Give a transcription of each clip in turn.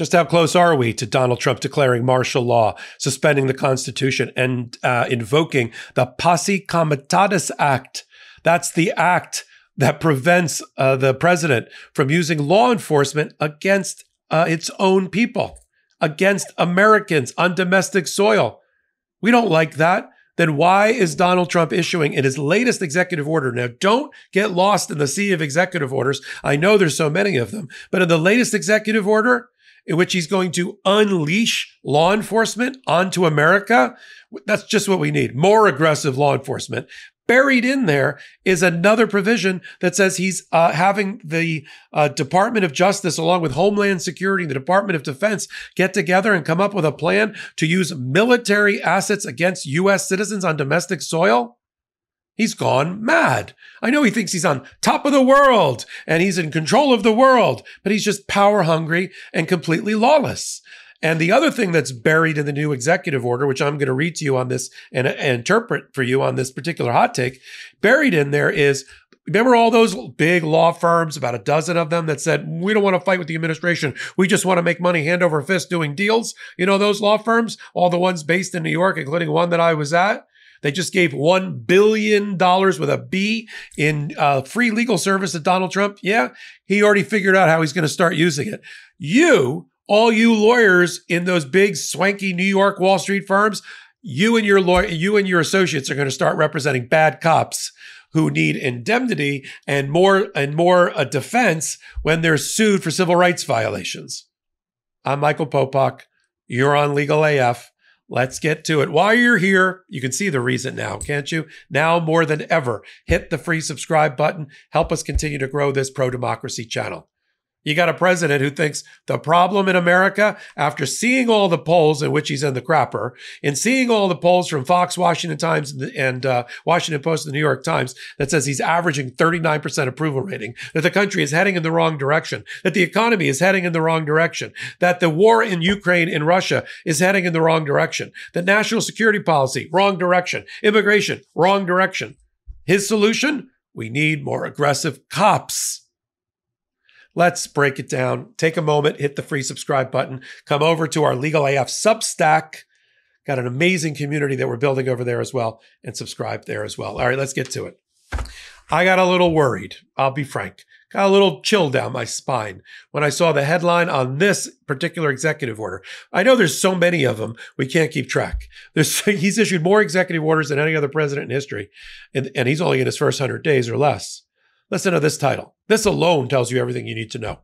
Just how close are we to Donald Trump declaring martial law, suspending the Constitution, and invoking the Posse Comitatus Act? That's the act that prevents the president from using law enforcement against its own people, against Americans on domestic soil. We don't like that. Then why is Donald Trump issuing in his latest executive order? Now, don't get lost in the sea of executive orders. I know there's so many of them, but in the latest executive order, in which he's going to unleash law enforcement onto America, that's just what we need. More aggressive law enforcement. Buried in there is another provision that says he's having the Department of Justice, along with Homeland Security, the Department of Defense, get together and come up with a plan to use military assets against U.S. citizens on domestic soil. He's gone mad. I know he thinks he's on top of the world and he's in control of the world, but he's just power hungry and completely lawless. And the other thing that's buried in the new executive order, which I'm going to read to you on this and interpret for you on this particular hot take, buried in there is, remember all those big law firms, about a dozen of them, that said, we don't want to fight with the administration. We just want to make money hand over fist doing deals. You know, those law firms, all the ones based in New York, including one that I was at. They just gave $1 billion with a B in free legal service to Donald Trump. Yeah, he already figured out how he's going to start using it. All you lawyers in those big swanky New York Wall Street firms, you and your associates are going to start representing bad cops who need indemnity and more defense when they're sued for civil rights violations. I'm Michael Popok. You're on Legal AF. Let's get to it. While you're here, you can see the reason now, can't you? Now more than ever, hit the free subscribe button. Help us continue to grow this pro-democracy channel. You got a president who thinks the problem in America, after seeing all the polls in which he's in the crapper, and seeing all the polls from Fox, Washington Times, and Washington Post and the New York Times that says he's averaging 39% approval rating, that the country is heading in the wrong direction, that the economy is heading in the wrong direction, that the war in Ukraine and Russia is heading in the wrong direction, that national security policy, wrong direction, immigration, wrong direction. His solution? We need more aggressive cops. Let's break it down. Take a moment, hit the free subscribe button, come over to our Legal AF Substack. Got an amazing community that we're building over there as well, and subscribe there as well. All right, let's get to it. I got a little worried, I'll be frank. Got a little chill down my spine when I saw the headline on this particular executive order. I know there's so many of them, we can't keep track. He's issued more executive orders than any other president in history, and he's only in his first 100 days or less. Listen to this title. This alone tells you everything you need to know.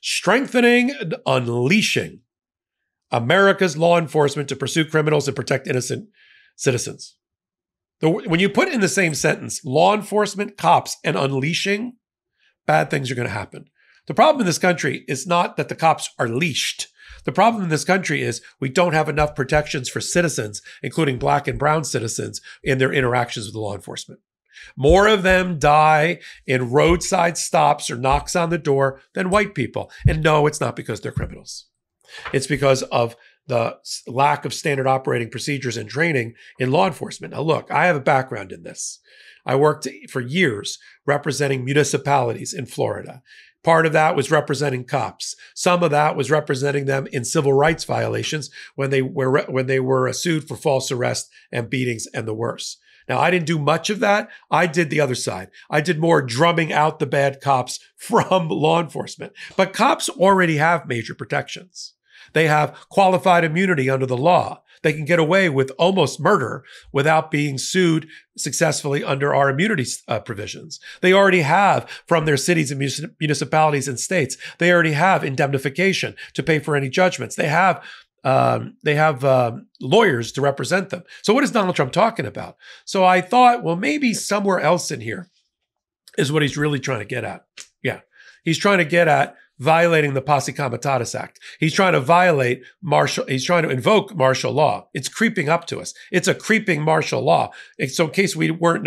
Strengthening and unleashing America's law enforcement to pursue criminals and protect innocent citizens. When you put in the same sentence, law enforcement, cops, and unleashing, bad things are going to happen. The problem in this country is not that the cops are leashed. The problem in this country is we don't have enough protections for citizens, including black and brown citizens, in their interactions with law enforcement. More of them die in roadside stops or knocks on the door than white people. And no, it's not because they're criminals. It's because of the lack of standard operating procedures and training in law enforcement. Now, look, I have a background in this. I worked for years representing municipalities in Florida. Part of that was representing cops. Some of that was representing them in civil rights violations when they were sued for false arrest and beatings and the worse. Now, I didn't do much of that. I did the other side. I did more drumming out the bad cops from law enforcement. But cops already have major protections. They have qualified immunity under the law. They can get away with almost murder without being sued successfully under our immunity provisions. They already have, from their cities and municipalities and states, they already have indemnification to pay for any judgments. They have lawyers to represent them. So what is Donald Trump talking about? So I thought, well, maybe somewhere else in here is what he's really trying to get at. Yeah, he's trying to get at violating the Posse Comitatus Act. He's trying to invoke martial law. It's creeping up to us. It's a creeping martial law. So in case we weren't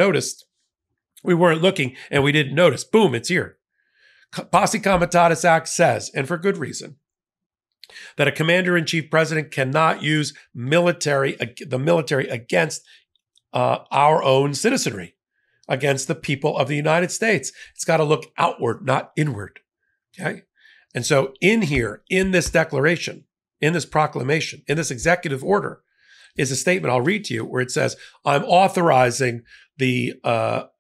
looking and we didn't notice, boom, it's here. Posse Comitatus Act says, and for good reason, that a commander-in-chief president cannot use the military against our own citizenry, against the people of the United States. It's got to look outward, not inward. Okay. And so in here, in this declaration, in this proclamation, in this executive order, is a statement I'll read to you where it says, I'm authorizing the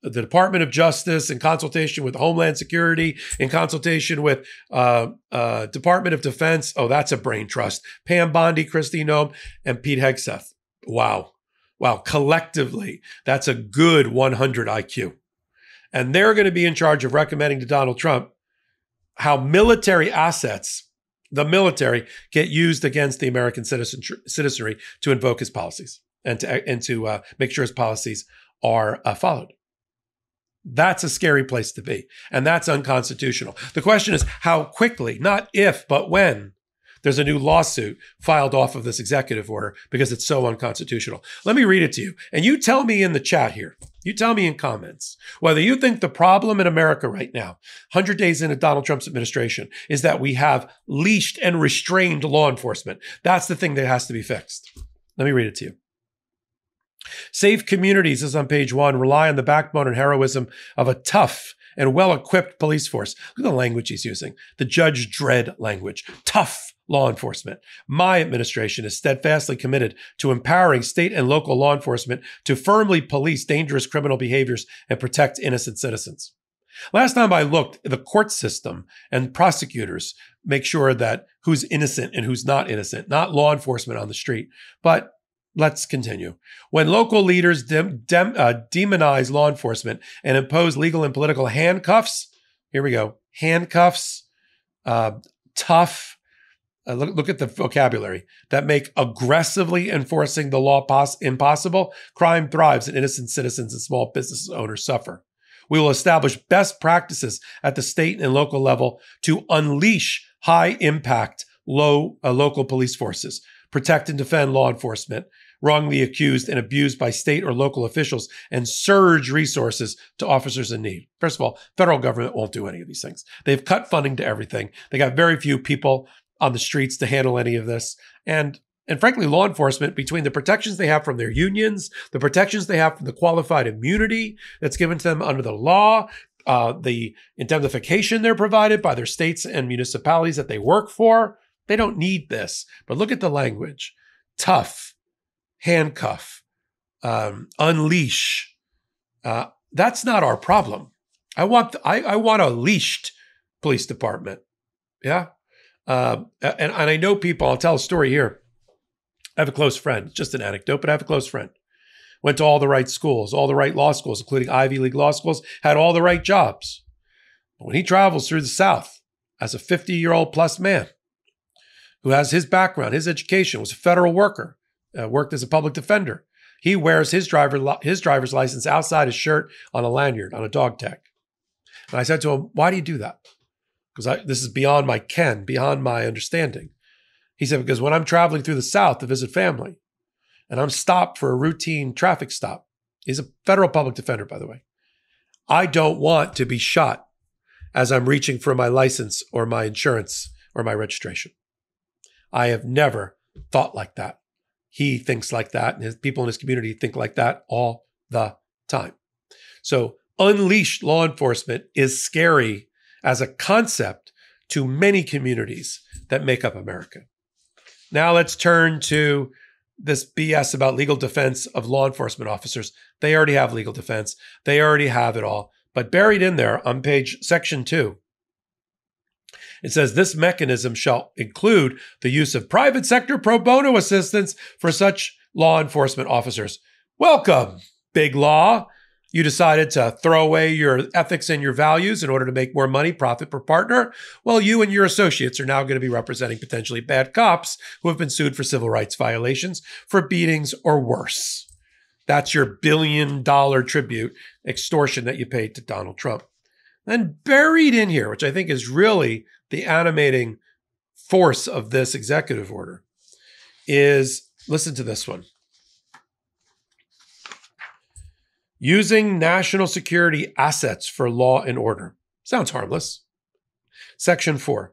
Department of Justice in consultation with Homeland Security, in consultation with Department of Defense. Oh, that's a brain trust. Pam Bondi, Christy Nome, and Pete Hegseth. Wow. Wow. Collectively, that's a good 100 IQ. And they're going to be in charge of recommending to Donald Trump how military assets, the military, get used against the American citizenry to invoke his policies and to make sure his policies are followed. That's a scary place to be. And that's unconstitutional. The question is how quickly, not if, but when, there's a new lawsuit filed off of this executive order because it's so unconstitutional. Let me read it to you. And you tell me in the chat here, you tell me in comments, whether you think the problem in America right now, 100 days into Donald Trump's administration, is that we have leashed and restrained law enforcement. That's the thing that has to be fixed. Let me read it to you. Safe communities, this is on page 1, rely on the backbone and heroism of a tough and well-equipped police force. Look at the language he's using. The Judge Dredd language. Tough law enforcement. My administration is steadfastly committed to empowering state and local law enforcement to firmly police dangerous criminal behaviors and protect innocent citizens. Last time I looked, the court system and prosecutors make sure that who's innocent and who's not innocent, not law enforcement on the street. But let's continue. When local leaders demonize law enforcement and impose legal and political handcuffs, here we go, handcuffs, tough, look at the vocabulary, that make aggressively enforcing the law impossible, crime thrives and innocent citizens and small business owners suffer. We will establish best practices at the state and local level to unleash high-impact local police forces, protect and defend law enforcement, wrongly accused and abused by state or local officials, and surge resources to officers in need. First of all, federal government won't do any of these things. They've cut funding to everything. They got very few people on the streets to handle any of this. And frankly, law enforcement, between the protections they have from their unions, the protections they have from the qualified immunity that's given to them under the law, the indemnification they're provided by their states and municipalities that they work for, they don't need this. But look at the language. Tough, handcuff, unleash. That's not our problem. I want a leashed police department. Yeah. And I know people, I'll tell a story here. I have a close friend, it's just an anecdote, but I have a close friend. Went to all the right schools, all the right law schools, including Ivy League law schools, had all the right jobs. But when he travels through the South as a 50-year-old plus man who has his background, his education, was a federal worker, worked as a public defender, he wears his driver's license outside his shirt on a lanyard, on a dog tag. And I said to him, why do you do that? Because this is beyond my ken, beyond my understanding. He said, because when I'm traveling through the South to visit family, and I'm stopped for a routine traffic stop, he's a federal public defender, by the way, I don't want to be shot as I'm reaching for my license or my insurance or my registration. I have never thought like that. He thinks like that, and his people in his community think like that all the time. So unleashed law enforcement is scary as a concept to many communities that make up America. Now let's turn to this BS about legal defense of law enforcement officers. They already have legal defense. They already have it all. But buried in there on section 2, it says this mechanism shall include the use of private sector pro bono assistance for such law enforcement officers. Welcome, big law. You decided to throw away your ethics and your values in order to make more money, profit per partner. Well, you and your associates are now going to be representing potentially bad cops who have been sued for civil rights violations, for beatings or worse. That's your billion-dollar tribute extortion that you paid to Donald Trump. Then buried in here, which I think is really the animating force of this executive order, is, listen to this one. Using national security assets for law and order. Sounds harmless. Section 4.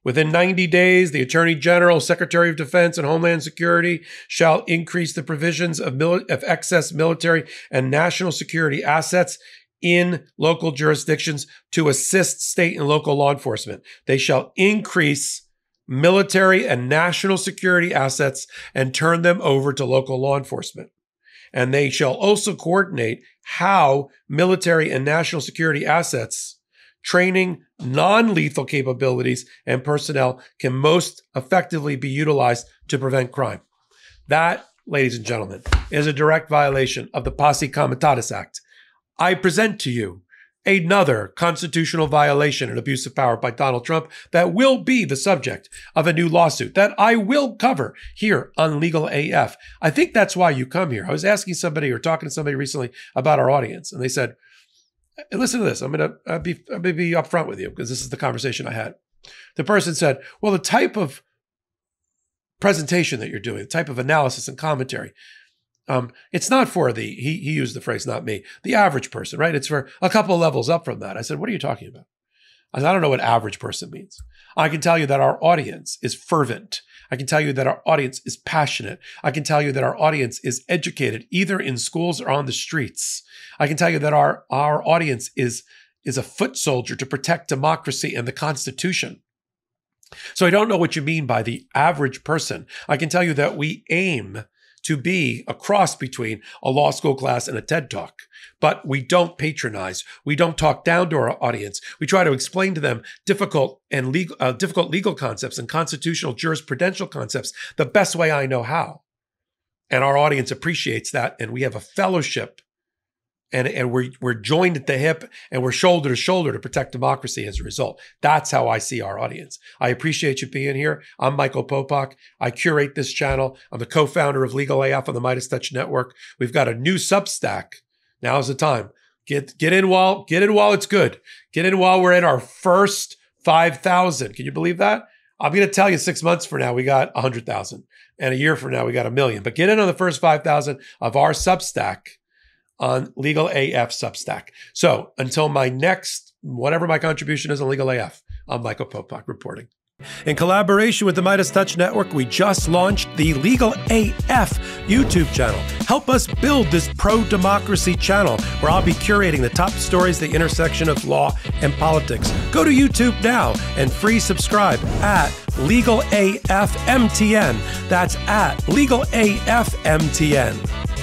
Within 90 days, the Attorney General, Secretary of Defense, and Homeland Security shall increase the provisions of excess military and national security assets in local jurisdictions to assist state and local law enforcement. They shall increase military and national security assets and turn them over to local law enforcement. And they shall also coordinate how military and national security assets, training, non-lethal capabilities, and personnel can most effectively be utilized to prevent crime. That, ladies and gentlemen, is a direct violation of the Posse Comitatus Act. I present to you another constitutional violation and abuse of power by Donald Trump that will be the subject of a new lawsuit that I will cover here on Legal AF. I think that's why you come here. I was asking somebody or talking to somebody recently about our audience, and they said, listen to this. I'm going to be upfront with you because this is the conversation I had. The person said, well, the type of presentation that you're doing, the type of analysis and commentary, it's not for he used the phrase, not me, the average person, right? It's for a couple of levels up from that. I said, what are you talking about? I said, I don't know what average person means. I can tell you that our audience is fervent. I can tell you that our audience is passionate. I can tell you that our audience is educated, either in schools or on the streets. I can tell you that our audience is a foot soldier to protect democracy and the Constitution. So I don't know what you mean by the average person. I can tell you that we aim to be a cross between a law school class and a TED Talk. But we don't patronize. We don't talk down to our audience. We try to explain to them difficult legal concepts and constitutional jurisprudential concepts the best way I know how. And our audience appreciates that. And we have a fellowship. And we're joined at the hip, and we're shoulder to shoulder to protect democracy as a result. That's how I see our audience. I appreciate you being here. I'm Michael Popok. I curate this channel. I'm the co-founder of Legal AF on the Midas Touch Network. We've got a new Substack. Now's the time. Get in while it's good. Get in while we're at our first 5,000. Can you believe that? I'm going to tell you 6 months from now, we got 100,000. And a year from now, we got 1 million. But get in on the first 5,000 of our Substack on Legal AF Substack. So until my next, whatever my contribution is on Legal AF, I'm Michael Popok reporting. In collaboration with the Midas Touch Network, we just launched the Legal AF YouTube channel. Help us build this pro-democracy channel where I'll be curating the top stories, the intersection of law and politics. Go to YouTube now and free subscribe at Legal AF MTN. That's at Legal AF MTN.